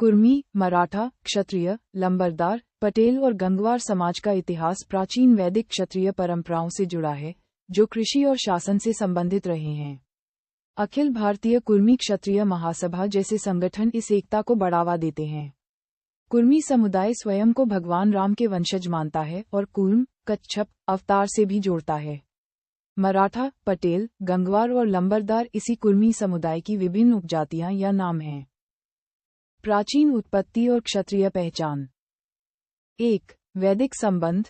कुर्मी, मराठा, क्षत्रिय, लंबरदार, पटेल और गंगवार समाज का इतिहास प्राचीन वैदिक क्षत्रिय परंपराओं से जुड़ा है, जो कृषि और शासन से संबंधित रहे हैं। अखिल भारतीय कुर्मी क्षत्रिय महासभा जैसे संगठन इस एकता को बढ़ावा देते हैं। कुर्मी समुदाय स्वयं को भगवान राम के वंशज मानता है और कूर्म, कच्छप, अवतार से भी जोड़ता है। मराठा, पटेल, गंगवार और लंबरदार इसी कुर्मी समुदाय की विभिन्न उपजातियां या नाम हैं। प्राचीन उत्पत्ति और क्षत्रिय पहचान। 1. वैदिक संबंध।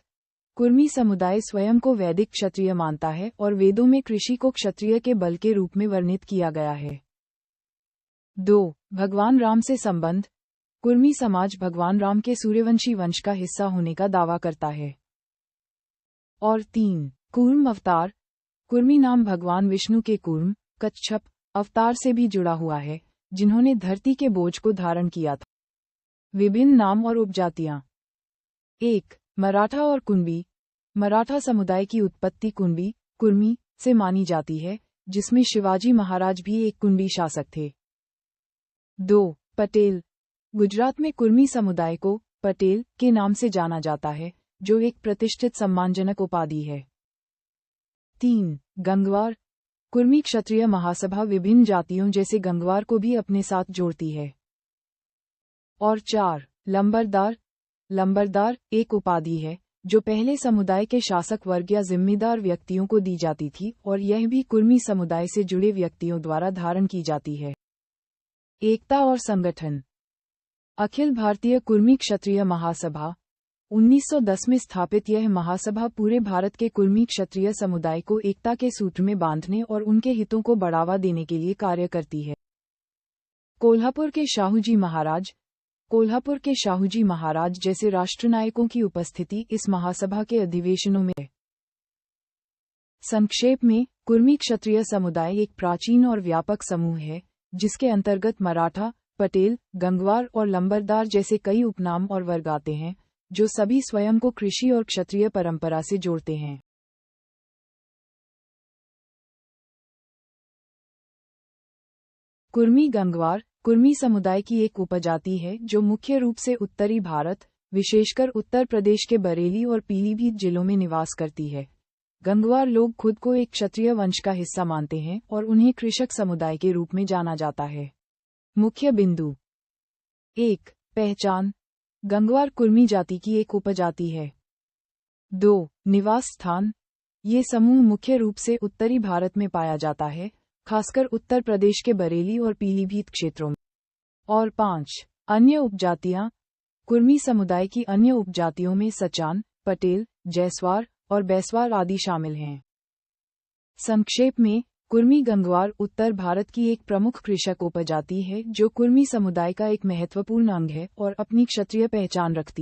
कुर्मी समुदाय स्वयं को वैदिक क्षत्रिय मानता है और वेदों में कृषि को क्षत्रिय के बल के रूप में वर्णित किया गया है। 2. भगवान राम से संबंध। कुर्मी समाज भगवान राम के सूर्यवंशी वंश का हिस्सा होने का दावा करता है। और 3. कूर्म अवतार। कुर्मी नाम भगवान विष्णु के कूर्म, कच्छप, अवतार से भी जुड़ा हुआ है, जिन्होंने धरती के बोझ को धारण किया था। विभिन्न नाम और उपजातियां। 1. मराठा और कुणबी। मराठा समुदाय की उत्पत्ति कुणबी, कुर्मी से मानी जाती है, जिसमें शिवाजी महाराज भी एक कुणबी शासक थे। 2. पटेल। गुजरात में कुर्मी समुदाय को पटेल के नाम से जाना जाता है, जो एक प्रतिष्ठित सम्मानजनक उपाधि है। 3. गंगवार। कुर्मी क्षत्रिय महासभा विभिन्न जातियों जैसे गंगवार को भी अपने साथ जोड़ती है। और 4. लंबरदार। लंबरदार एक उपाधि है, जो पहले समुदाय के शासक वर्ग या जिम्मेदार व्यक्तियों को दी जाती थी और यह भी कुर्मी समुदाय से जुड़े व्यक्तियों द्वारा धारण की जाती है। एकता और संगठन। अखिल भारतीय कुर्मी क्षत्रिय महासभा 1910 में स्थापित यह महासभा पूरे भारत के कुर्मी क्षत्रिय समुदाय को एकता के सूत्र में बांधने और उनके हितों को बढ़ावा देने के लिए कार्य करती है। कोल्हापुर के शाहूजी महाराज। कोल्हापुर के शाहूजी महाराज जैसे राष्ट्रनायकों की उपस्थिति इस महासभा के अधिवेशनों में है। संक्षेप में, कुर्मी क्षत्रिय समुदाय एक प्राचीन और व्यापक समूह है, जिसके अंतर्गत मराठा, पटेल, गंगवार और लंबरदार जैसे कई उपनाम और वर्ग आते हैं, जो सभी स्वयं को कृषि और क्षत्रिय परंपरा से जोड़ते हैं। कुर्मी गंगवार कुर्मी समुदाय की एक उपजाति है जो मुख्य रूप से उत्तरी भारत, विशेषकर उत्तर प्रदेश के बरेली और पीलीभीत जिलों में निवास करती है। गंगवार लोग खुद को एक क्षत्रिय वंश का हिस्सा मानते हैं और उन्हें कृषक समुदाय के रूप में जाना जाता है। मुख्य बिंदु। 1. पहचान। गंगवार कुर्मी जाति की एक उपजाति है। 2. निवास स्थान। ये समूह मुख्य रूप से उत्तरी भारत में पाया जाता है, खासकर उत्तर प्रदेश के बरेली और पीलीभीत क्षेत्रों में। और 5. अन्य उपजातियां। कुर्मी समुदाय की अन्य उपजातियों में सचान, पटेल, जैसवार और बैसवार आदि शामिल हैं। संक्षेप में, कुर्मी गंगवार उत्तर भारत की एक प्रमुख कृषक उपजाति है जो कुर्मी समुदाय का एक महत्वपूर्ण अंग है और अपनी क्षत्रिय पहचान रखती है।